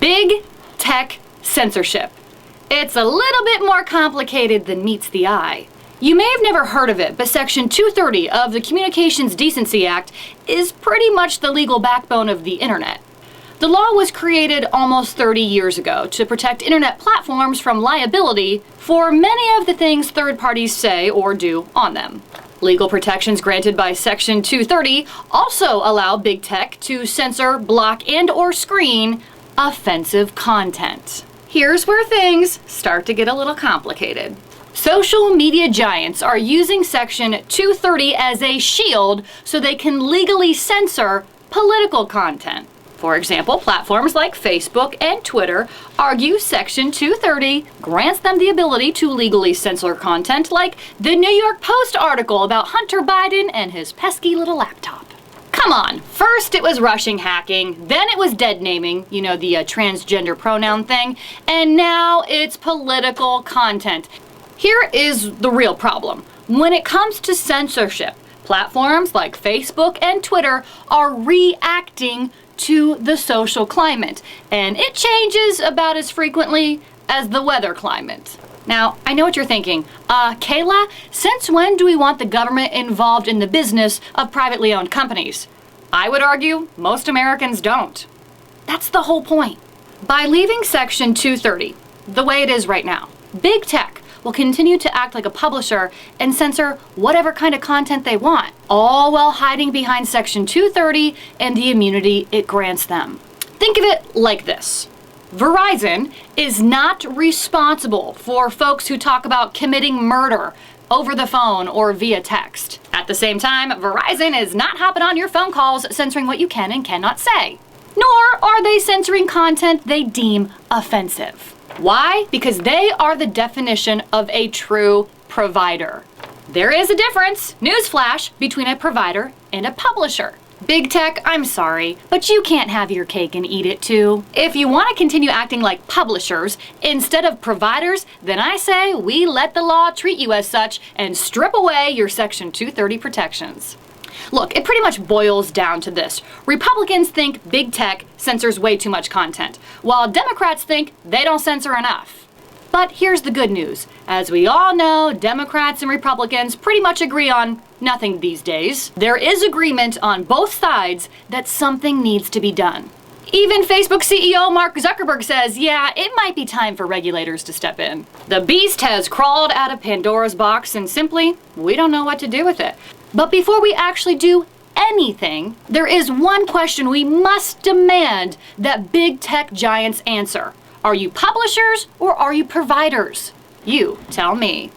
Big tech censorship. It's a little bit more complicated than meets the eye. You may have never heard of it, but Section 230 of the Communications Decency Act is pretty much the legal backbone of the internet. The law was created almost 30 years ago to protect internet platforms from liability for many of the things third parties say or do on them. Legal protections granted by Section 230 also allow big tech to censor, block, and/or screen offensive content. Here's where things start to get a little complicated. Social media giants are using Section 230 as a shield so they can legally censor political content. For example, platforms like Facebook and Twitter argue Section 230 grants them the ability to legally censor content like the New York Post article about Hunter Biden and his pesky little laptop. Come on, first it was Russian hacking, then it was dead naming, the transgender pronoun thing, and now it's political content. Here is the real problem. When it comes to censorship, platforms like Facebook and Twitter are reacting to the social climate, and it changes about as frequently as the weather climate. Now, I know what you're thinking. Kayla, since when do we want the government involved in the business of privately owned companies? I would argue most Americans don't. That's the whole point. By leaving Section 230 the way it is right now, big tech will continue to act like a publisher and censor whatever kind of content they want, all while hiding behind Section 230 and the immunity it grants them. Think of it like this. Verizon is not responsible for folks who talk about committing murder over the phone or via text. At the same time, Verizon is not hopping on your phone calls censoring what you can and cannot say. Nor are they censoring content they deem offensive. Why? Because they are the definition of a true provider. There is a difference, newsflash, between a provider and a publisher. Big tech, I'm sorry, but you can't have your cake and eat it too. If you want to continue acting like publishers instead of providers, then I say we let the law treat you as such and strip away your Section 230 protections. Look, it pretty much boils down to this. Republicans think big tech censors way too much content, while Democrats think they don't censor enough. But here's the good news. As we all know, Democrats and Republicans pretty much agree on nothing these days. There is agreement on both sides that something needs to be done. Even Facebook CEO Mark Zuckerberg says, yeah, it might be time for regulators to step in. The beast has crawled out of Pandora's box and simply, we don't know what to do with it. But before we actually do anything, there is one question we must demand that big tech giants answer. Are you publishers or are you providers? You tell me.